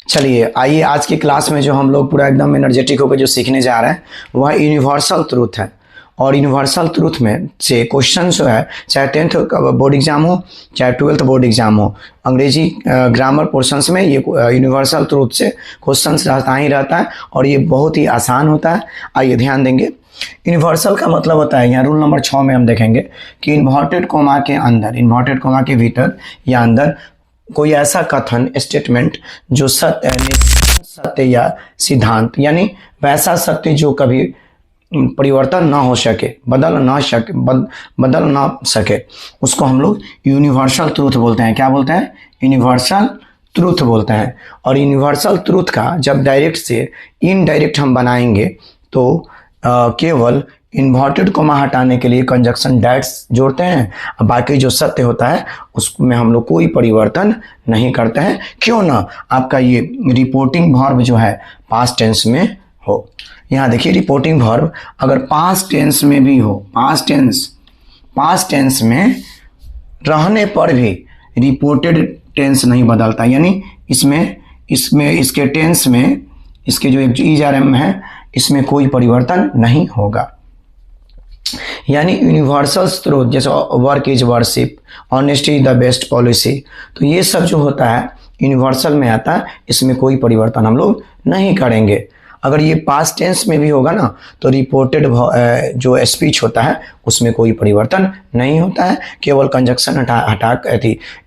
चलिए आइए आज की क्लास में जो हम लोग पूरा एकदम एनर्जेटिक होकर जो सीखने जा रहे हैं वह यूनिवर्सल ट्रूथ है। और यूनिवर्सल ट्रूथ में से क्वेश्चन जो है, चाहे 10th बोर्ड एग्जाम हो चाहे 12th बोर्ड एग्जाम हो, अंग्रेजी ग्रामर पोर्शंस में ये यूनिवर्सल ट्रूथ से क्वेश्चंस रहता ही रहता है और ये बहुत ही आसान होता है। आइए ध्यान देंगे। यूनिवर्सल का मतलब होता है, यहाँ रूल नंबर 6 में हम देखेंगे कि इन्वर्टेड कोमा के अंदर, इन्वर्टेड कोमा के भीतर या अंदर कोई ऐसा कथन स्टेटमेंट जो सत्य या सिद्धांत, यानी वैसा सत्य जो कभी परिवर्तन ना हो सके, बदल ना सके, उसको हम लोग यूनिवर्सल ट्रूथ बोलते हैं। क्या बोलते हैं? यूनिवर्सल ट्रूथ बोलते हैं। और यूनिवर्सल ट्रूथ का जब डायरेक्ट से इनडायरेक्ट हम बनाएंगे तो केवल इन्वर्टेड कोमा हटाने के लिए कंजक्शन डैट्स जोड़ते हैं, बाकी जो सत्य होता है उसमें हम लोग कोई परिवर्तन नहीं करते हैं। क्यों ना आपका ये रिपोर्टिंग वर्ब जो है पास्ट टेंस में हो। यहाँ देखिए, रिपोर्टिंग वर्ब अगर पास्ट टेंस में भी हो, पास्ट टेंस में रहने पर भी रिपोर्टेड टेंस नहीं बदलता, यानी इसके टेंस में, इसके जो ERM है इसमें कोई परिवर्तन नहीं होगा। यानी यूनिवर्सल ट्रूथ जैसे work is worship, honesty is the best policy, तो ये सब जो होता है यूनिवर्सल में आता है, इसमें कोई परिवर्तन हम लोग नहीं करेंगे। अगर ये पास्ट टेंस में भी होगा ना तो रिपोर्टेड जो स्पीच होता है उसमें कोई परिवर्तन नहीं होता है, केवल कंजक्शन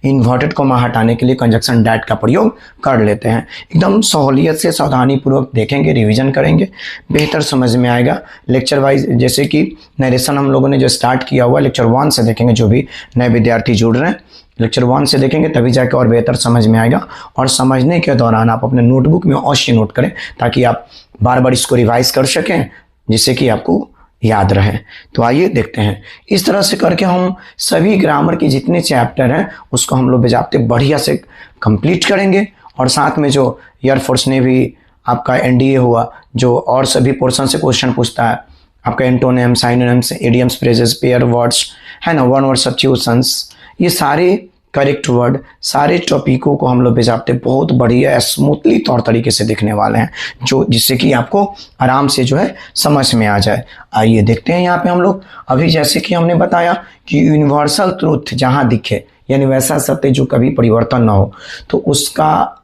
इन्वर्टेड कोमा हटाने के लिए कंजक्शन डैट का प्रयोग कर लेते हैं। एकदम सहूलियत से सावधानी पूर्वक देखेंगे, रिवीजन करेंगे, बेहतर समझ में आएगा। लेक्चर वाइज जैसे कि नरेशन हम लोगों ने जो स्टार्ट किया हुआ लेक्चर 1 से देखेंगे, जो भी नए विद्यार्थी जुड़ रहे हैं लेक्चर 1 से देखेंगे तभी जाके और बेहतर समझ में आएगा। और समझने के दौरान आप अपने नोटबुक में अवश्य नोट करें ताकि आप बार बार इसको रिवाइज कर सकें, जिससे कि आपको याद रहे। तो आइए देखते हैं। इस तरह से करके हम सभी ग्रामर के जितने चैप्टर हैं उसको हम लोग बेजाबते बढ़िया से कंप्लीट करेंगे। और साथ में जो एयरफोर्स ने भी आपका NDA हुआ जो और सभी पोर्शन से क्वेश्चन पूछता है, आपका antonym, synonyms, idioms, phrases, pair words है ना, वन वर्ड सब्स्टिट्यूशंस, ये सारे करेक्ट वर्ड, सारे टॉपिकों को हम लोग बेजाबते बहुत बढ़िया स्मूथली तौर तरीके से देखने वाले हैं, जो जिससे कि आपको आराम से जो है समझ में आ जाए। आइए देखते हैं। यहाँ पे हम लोग अभी जैसे कि हमने बताया कि यूनिवर्सल ट्रूथ जहाँ दिखे, यानी वैसा सत्य जो कभी परिवर्तन ना हो, तो उसका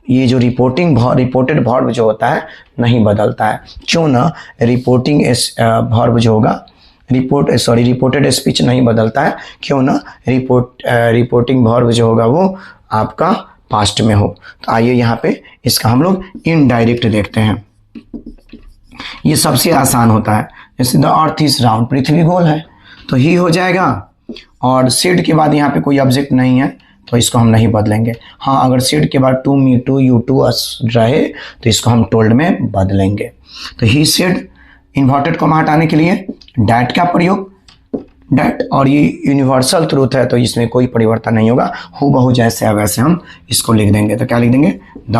ये जो रिपोर्टेड वर्ब जो होता है नहीं बदलता है। क्यों ना? रिपोर्टिंग वर्ब जो होगा रिपोर्टेड स्पीच नहीं बदलता है। क्यों ना? रिपोर्टिंग वर्ब जो होगा वो आपका पास्ट में हो। तो आइए यहाँ पे इसका हम लोग इनडायरेक्ट देखते हैं। ये सबसे आसान होता है। जैसे द अर्थ इज राउंड, पृथ्वी गोल है, तो ही हो जाएगा। और सेड के बाद यहाँ पे कोई ऑब्जेक्ट नहीं है तो इसको हम नहीं बदलेंगे। हाँ, अगर सेड के बाद to, me, to, you, to, us रहे तो इसको हम टोल्ड में बदलेंगे। तो ही सेड इन्वर्टेड कोमा हटाने के लिए डैट का प्रयोग, डैट, और ये यूनिवर्सल ट्रूथ है तो इसमें कोई परिवर्तन नहीं होगा। हूबहू जैसे है वैसे हम इसको लिख देंगे। तो क्या लिख देंगे? The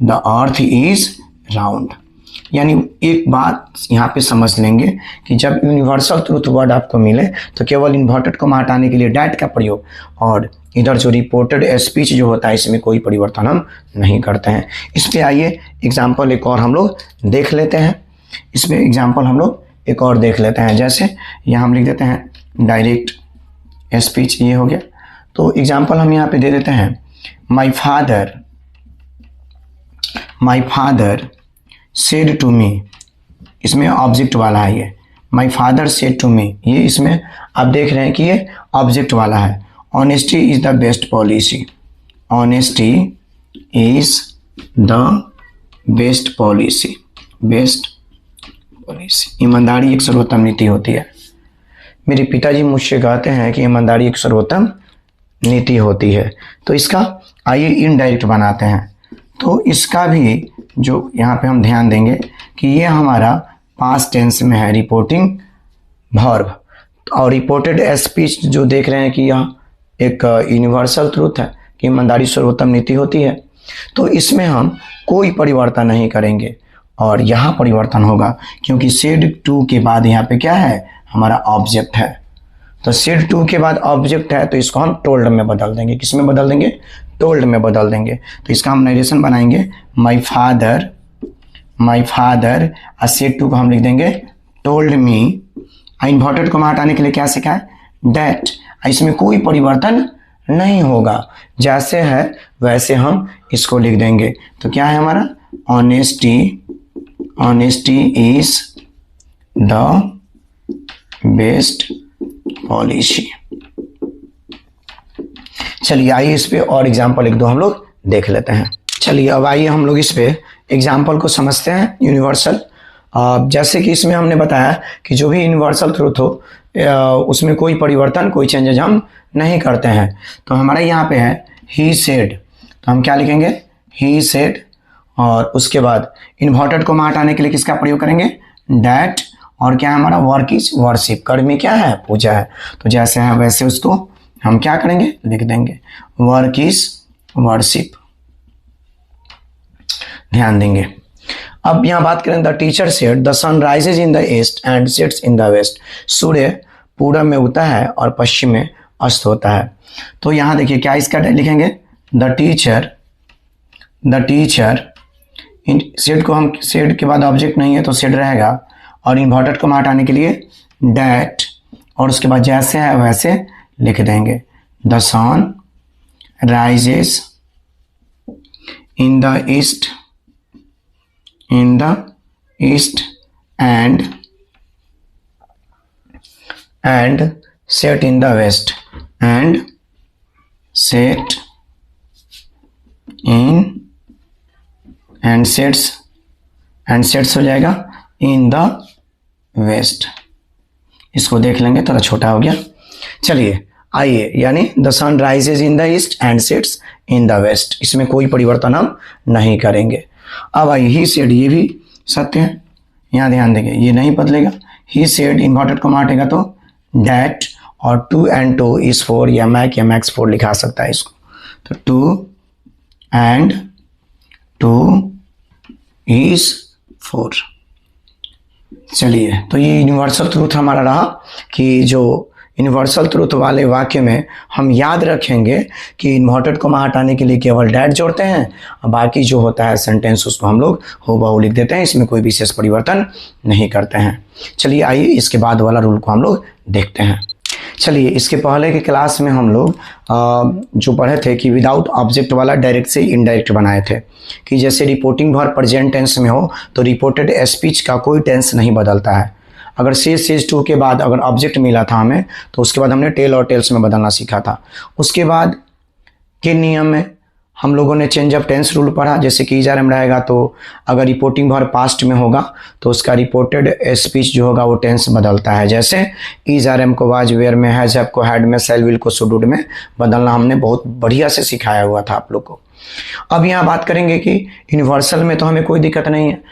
earth is round. यानी एक बात यहाँ पे समझ लेंगे कि जब यूनिवर्सल ट्रूथ वर्ड आपको मिले तो केवल इन्वर्टेड कोमा हटाने के लिए डैट का प्रयोग, और इधर जो रिपोर्टेड स्पीच जो होता है इसमें कोई परिवर्तन हम नहीं करते हैं। इस पे आइए एग्जाम्पल एक और हम लोग देख लेते हैं। इसमें एग्जाम्पल हम लोग एक और देख लेते हैं। जैसे यहाँ हम लिख देते हैं डायरेक्ट स्पीच, ये हो गया। तो एग्जाम्पल हम यहाँ पे दे देते हैं, my father said to me. इसमें ऑब्जेक्ट वाला है ये, my father said to me, ये इसमें आप देख रहे हैं कि ये ऑब्जेक्ट वाला है। Honesty is the best policy, honesty is the best policy, ईमानदारी एक सर्वोत्तम नीति होती है। मेरे पिताजी मुझसे कहते हैं कि ईमानदारी एक सर्वोत्तम नीति होती है। तो इसका आइए इनडायरेक्ट बनाते हैं। तो इसका भी जो यहाँ पे हम ध्यान देंगे कि ये हमारा पास्ट टेंस में है, रिपोर्टिंग वर्ब। और रिपोर्टेड स्पीच जो देख रहे हैं कि यह एक यूनिवर्सल ट्रूथ है कि ईमानदारी सर्वोत्तम नीति होती है, तो इसमें हम कोई परिवर्तन नहीं करेंगे और यहाँ परिवर्तन होगा क्योंकि सेड टू के बाद यहाँ पे क्या है? हमारा ऑब्जेक्ट है। तो सेड टू के बाद ऑब्जेक्ट है तो इसको हम टोल्ड में बदल देंगे। किस में बदल देंगे? टोल्ड में बदल देंगे। तो इसका हम नरेशन बनाएंगे, माई फादर सेड टू को हम लिख देंगे टोल्ड मी। इन्वर्टेड को हटाने के लिए क्या सीखा है, दैट। इसमें कोई परिवर्तन नहीं होगा, जैसे है वैसे हम इसको लिख देंगे। तो क्या है हमारा, honesty is the best policy. चलिए आइए इस पे और एग्जाम्पल एक दो हम लोग देख लेते हैं। चलिए अब आइए हम लोग इस पे एग्जाम्पल को समझते हैं यूनिवर्सल। जैसे कि इसमें हमने बताया कि जो भी यूनिवर्सल ट्रूथ हो उसमें कोई परिवर्तन, कोई चेंजेज हम नहीं करते हैं। तो हमारा यहाँ पे है ही सेड, तो हम क्या लिखेंगे, ही सेड। और उसके बाद इन्वर्टेड को हटाने के लिए किसका प्रयोग करेंगे, डैट। और क्या है हमारा, वर्क इज वर्शिप, कर्म में क्या है, पूजा है। तो जैसे है वैसे उसको हम क्या करेंगे, लिख देंगे, वर्क इज वर्शिप। ध्यान देंगे। अब यहाँ बात करें, the teacher said the sun rises in the east and sets in the west. सूर्य पूरब में उगता है और पश्चिम में अस्त होता है। तो यहाँ देखिए क्या इसका लिखेंगे, द टीचर सेड को हम, सेड के बाद ऑब्जेक्ट नहीं है तो सेड रहेगा, और इन्वर्टेड को हटाने के लिए डैट, और उसके बाद जैसे है वैसे लिख देंगे, the sun rises in the east and set in the west and set in and sets हो जाएगा in the west। इसको देख लेंगे, थोड़ा छोटा हो गया। चलिए आइए, यानी the sun rises in the east and sets in the west, इसमें कोई परिवर्तन हम नहीं करेंगे। अब आइए ही सेड, ये भी सत्य है, यहाँ ध्यान देंगे, ये नहीं बदलेगा। ही सेड इन्वर्टेड को हटेगा तो डैट, और 2 and 2 is 4 या मैक्स 4 लिखा सकता है इसको। तो 2 and 2 is 4। चलिए, तो ये यूनिवर्सल ट्रूथ हमारा रहा कि जो यूनिवर्सल ट्रूथ वाले वाक्य में हम याद रखेंगे कि इन्वर्टेड को हटाने के लिए केवल डैट जोड़ते हैं, बाकी जो होता है सेंटेंस उसको हम लोग हूबहू लिख देते हैं, इसमें कोई विशेष परिवर्तन नहीं करते हैं। चलिए आइए इसके बाद वाला रूल को हम लोग देखते हैं। चलिए, इसके पहले के क्लास में हम लोग जो पढ़े थे कि विदाउट ऑब्जेक्ट वाला डायरेक्ट से इनडायरेक्ट बनाए थे, कि जैसे रिपोर्टिंग वर्ब प्रेजेंट टेंस में हो तो रिपोर्टेड स्पीच का कोई टेंस नहीं बदलता है। अगर सेज टू के बाद अगर ऑब्जेक्ट मिला था हमें तो उसके बाद हमने टेल और टेल्स में बदलना सीखा था। उसके बाद के नियम में हम लोगों ने चेंज ऑफ टेंस रूल पढ़ा, जैसे कि इजआरएम रहेगा तो अगर रिपोर्टिंग वर्ब पास्ट में होगा तो उसका रिपोर्टेड स्पीच जो होगा वो टेंस बदलता है। जैसे इजआरएम को वाज, वेयर में, हैज, हैव को हैड में, शैल, विल को शुड, वुड में बदलना हमने बहुत बढ़िया से सिखाया हुआ था आप लोग को। अब यहाँ बात करेंगे कि यूनिवर्सल में तो हमें कोई दिक्कत नहीं है,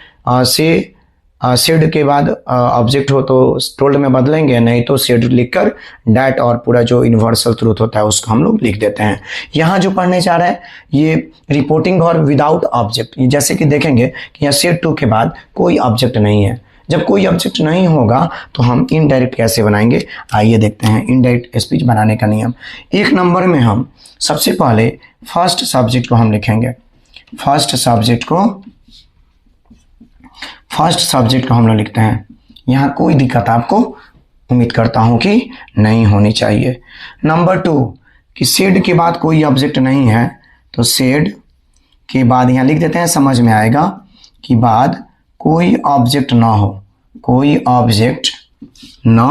सेड के बाद ऑब्जेक्ट हो तो टोल्ड में बदलेंगे, नहीं तो सेड लिखकर डैट और पूरा जो यूनिवर्सल ट्रूथ होता है उसको हम लोग लिख देते हैं। यहाँ जो पढ़ने जा रहा है ये रिपोर्टिंग और विदाउट ऑब्जेक्ट, जैसे कि देखेंगे कि यहाँ सेड टू के बाद कोई ऑब्जेक्ट नहीं है। जब कोई ऑब्जेक्ट नहीं होगा तो हम इनडायरेक्ट कैसे बनाएंगे, आइए देखते हैं इनडायरेक्ट स्पीच बनाने का नियम। 1 नंबर में हम सबसे पहले फर्स्ट सब्जेक्ट को हम लिखेंगे, फर्स्ट सब्जेक्ट को हम लोग लिखते हैं। यहाँ कोई दिक्कत आपको उम्मीद करता हूँ कि नहीं होनी चाहिए। नंबर 2 कि सेड के बाद कोई ऑब्जेक्ट नहीं है तो सेड के बाद यहाँ लिख देते हैं, समझ में आएगा कि बाद कोई ऑब्जेक्ट ना हो, कोई ऑब्जेक्ट ना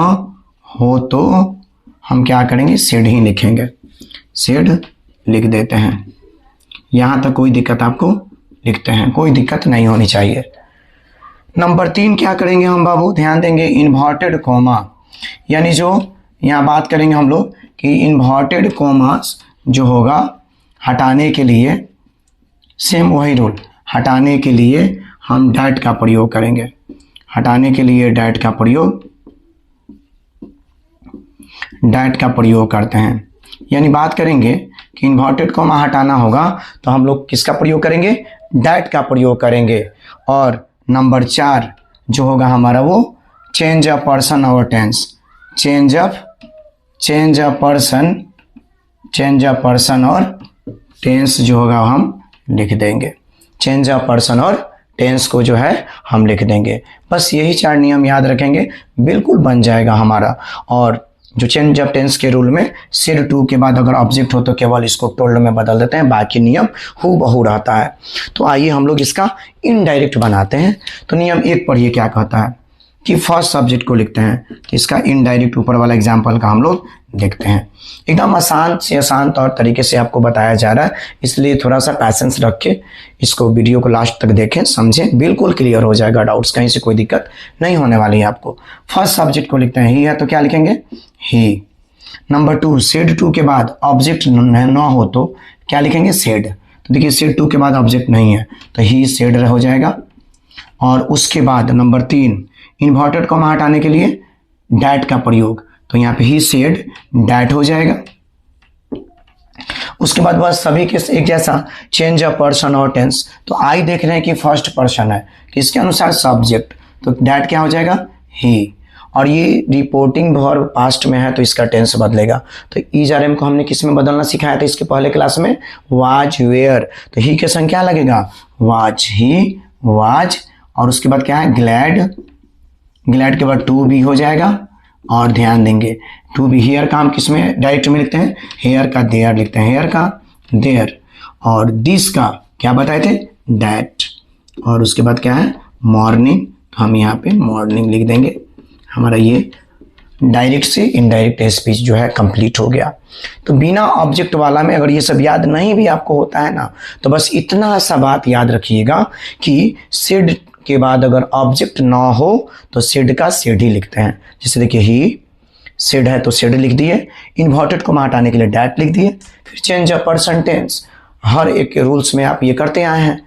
हो तो हम क्या करेंगे, सेड ही लिखेंगे, सेड लिख देते हैं। यहाँ तक कोई दिक्कत आपको लिखते हैं, कोई दिक्कत नहीं होनी चाहिए। नंबर 3 क्या करेंगे हम बाबू, ध्यान देंगे, इन्वर्टेड कोमा, यानी जो यहाँ बात करेंगे हम लोग कि इन्वर्टेड कोमास जो होगा हटाने के लिए सेम वही रूल, हटाने के लिए हम डैट का प्रयोग करेंगे, हटाने के लिए डैट का प्रयोग करते हैं। यानी बात करेंगे कि इन्वर्टेड कोमा हटाना होगा तो हम लोग किसका प्रयोग करेंगे, डैट का प्रयोग करेंगे। और नंबर 4 जो होगा हमारा वो चेंज अ पर्सन और टेंस, चेंज अ पर्सन और टेंस जो होगा हम लिख देंगे, चेंज ऑफ पर्सन और टेंस को जो है हम लिख देंगे। बस यही 4 नियम याद रखेंगे, बिल्कुल बन जाएगा हमारा। और जो चेंज ऑफ टेंस के रूल में सिड टू के बाद अगर ऑब्जेक्ट हो तो केवल इसको टोल्ड में बदल देते हैं, बाकी नियम हूबहू रहता है। तो आइए हम लोग इसका इनडायरेक्ट बनाते हैं। तो नियम 1 पढ़िए क्या कहता है कि फर्स्ट सब्जेक्ट को लिखते हैं। तो इसका इनडायरेक्ट ऊपर वाला एग्जाम्पल का हम लोग देखते हैं। एकदम आसान से आसान तौर तरीके से आपको बताया जा रहा है, इसलिए थोड़ा सा पैसेंस रख के इसको वीडियो को लास्ट तक देखें, समझें, बिल्कुल क्लियर हो जाएगा डाउट्स, कहीं से कोई दिक्कत नहीं होने वाली है आपको। फर्स्ट सब्जेक्ट को लिखते हैं ही है तो क्या लिखेंगे ही। नंबर 2 सेड टू के बाद ऑब्जेक्ट न हो तो क्या लिखेंगे सेड। तो देखिए सेड टू के बाद ऑब्जेक्ट नहीं है तो ही सेड हो जाएगा। और उसके बाद नंबर 3 इन्वर्टेड कॉमा हटाने के लिए डैट का प्रयोग, तो यहाँ पे ही सेड डैट हो जाएगा। उसके बाद बस सभी के एक जैसा चेंज ऑफ पर्सन और टेंस। तो आई देख रहे हैं कि फर्स्ट पर्सन है, किसके अनुसार सब्जेक्ट, तो डैट क्या हो जाएगा ही। और ये रिपोर्टिंग वर्ब पास्ट में है तो इसका टेंस बदलेगा। तो इज आर एम को हमने किस में बदलना सिखाया था इसके पहले क्लास में, वाज वेयर। तो ही के संग क्या लगेगा वाज, ही वाज। और उसके बाद क्या है ग्लैड, ग्लैड के बाद टू बी हो जाएगा। और ध्यान देंगे टू बी हेयर का हम किस में डायरेक्ट में लिखते हैं, हेयर का देयर लिखते हैं, हेयर का देयर। और दिस का क्या बताए थे दैट। और उसके बाद क्या है मॉर्निंग, तो हम यहाँ पे मॉर्निंग लिख देंगे। हमारा ये डायरेक्ट से इनडायरेक्ट स्पीच जो है कंप्लीट हो गया। तो बिना ऑब्जेक्ट वाला में अगर ये सब याद नहीं भी आपको होता है ना, तो बस इतना सा बात याद रखिएगा कि सिड के बाद अगर ऑब्जेक्ट ना हो तो सिड का सिड ही लिखते हैं। जैसे देखिए ही सिड है तो सिड लिख दिए, इन्वर्टेड को हटाने के लिए डैट लिख दिए। फिर चेंज ऑफ पर्सन टेंस, हर एक के रूल्स में आप ये करते आए हैं।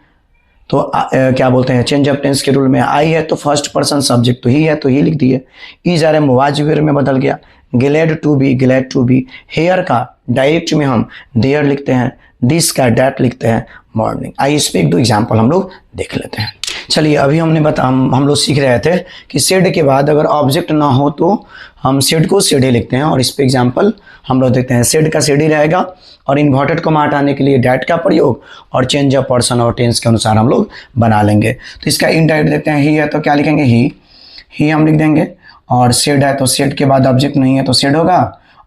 तो क्या बोलते हैं चेंज ऑफ टेंस के रूल में आई है तो फर्स्ट पर्सन सब्जेक्ट तो ही है तो ही लिख दिए। Is are am was were में बदल गया, glad to be glad to be. Here का डायरेक्ट में हम देयर लिखते हैं, दिस का डैट लिखते हैं, मॉर्निंग। आइए इस पे 1-2 एग्जाम्पल हम लोग देख लेते हैं। चलिए अभी हमने हम लोग सीख रहे थे कि सेड के बाद अगर ऑब्जेक्ट ना हो तो हम सेड को सेड ही लिखते हैं। और इस पे एग्जाम्पल हम लोग देखते हैं, सेड का सेड ही रहेगा और इन्वर्टेड को हटाने के लिए डैट का प्रयोग और चेंज ऑफ पर्सन और टेंस के अनुसार हम लोग बना लेंगे। तो इसका इनडायरेक्ट देखते हैं, ही है तो क्या लिखेंगे ही हम लिख देंगे। और सेड है तो सेड के बाद ऑब्जेक्ट नहीं है तो सेड होगा।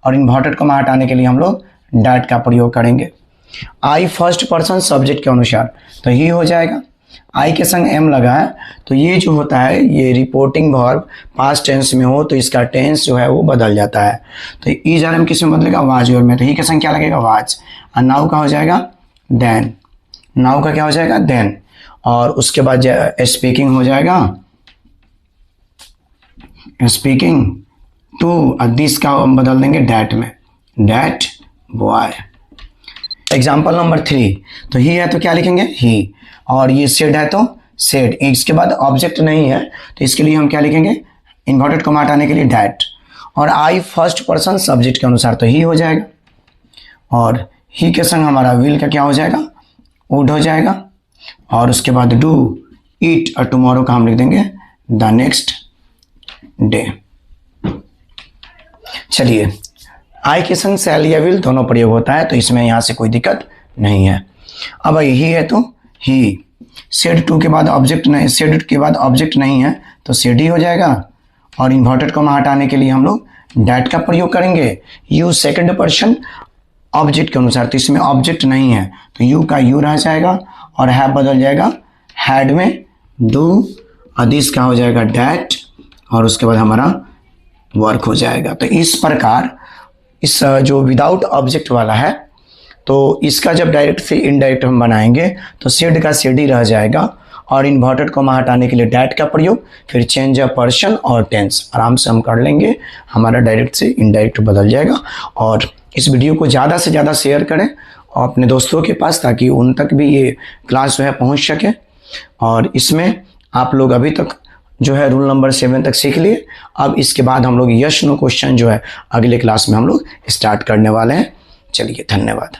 और इन्वर्टेड को हटाने के लिए हम लोग डैट का प्रयोग करेंगे। आई फर्स्ट पर्सन सब्जेक्ट के अनुसार तो ही हो जाएगा। आई के संग एम लगा है तो ये जो होता है ये रिपोर्टिंग वर्ब पास्ट टेंस में हो तो इसका टेंस जो है वो बदल जाता है। तो इज आर एम किस में बदलेगा वाज वेयर में, तो ही के संग क्या लगेगा वाज। और नाउ का हो जाएगा देन, नाउ का क्या हो जाएगा देन। और उसके बाद स्पीकिंग हो जाएगा स्पीकिंग टू, और दिस का हम बदल देंगे डैट में, डैट बॉय। एग्जाम्पल नंबर 3, तो ही है तो क्या लिखेंगे ही। और ये सेड है तो सेड, इसके बाद ऑब्जेक्ट नहीं है तो इसके लिए हम क्या लिखेंगे इन्वर्टेड को हटाने के लिए डैट। और आई फर्स्ट पर्सन सब्जेक्ट के अनुसार तो ही हो जाएगा। और ही के संग हमारा विल का क्या हो जाएगा वुड हो जाएगा। और उसके बाद डू ईट, और टुमारो का हम लिख देंगे द नेक्स्ट डे। चलिए आई के संग शैल या विल दोनों प्रयोग होता है तो इसमें यहाँ से कोई दिक्कत नहीं है। अब यही है तो ही, सेड टू के बाद ऑब्जेक्ट नहीं, सेड के बाद ऑब्जेक्ट नहीं है तो सेड ही हो जाएगा। और इन्वर्टेड को हटाने के लिए हम लोग डैट का प्रयोग करेंगे। यू सेकंड पर्सन ऑब्जेक्ट के अनुसार, तो इसमें ऑब्जेक्ट नहीं है तो यू का यू रह जाएगा और हैव बदल जाएगा हैड में डू। और दिस का हो जाएगा डैट और उसके बाद हमारा वर्क हो जाएगा। तो इस प्रकार इस जो विदाउट ऑब्जेक्ट वाला है तो इसका जब डायरेक्ट से इनडायरेक्ट हम बनाएंगे तो सेड का सेड ही रह जाएगा। और इन्वर्टेड को हटाने के लिए डैट का प्रयोग, फिर चेंज ऑफ पर्सन और टेंस आराम से हम कर लेंगे, हमारा डायरेक्ट से इनडायरेक्ट बदल जाएगा। और इस वीडियो को ज़्यादा से ज़्यादा शेयर करें और अपने दोस्तों के पास ताकि उन तक भी ये क्लास जो है पहुंच सके। और इसमें आप लोग अभी तक जो है रूल नंबर 7 तक सीख लिए। अब इसके बाद हम लोग यस नो क्वेश्चन जो है अगले क्लास में हम लोग स्टार्ट करने वाले हैं। चलिए धन्यवाद।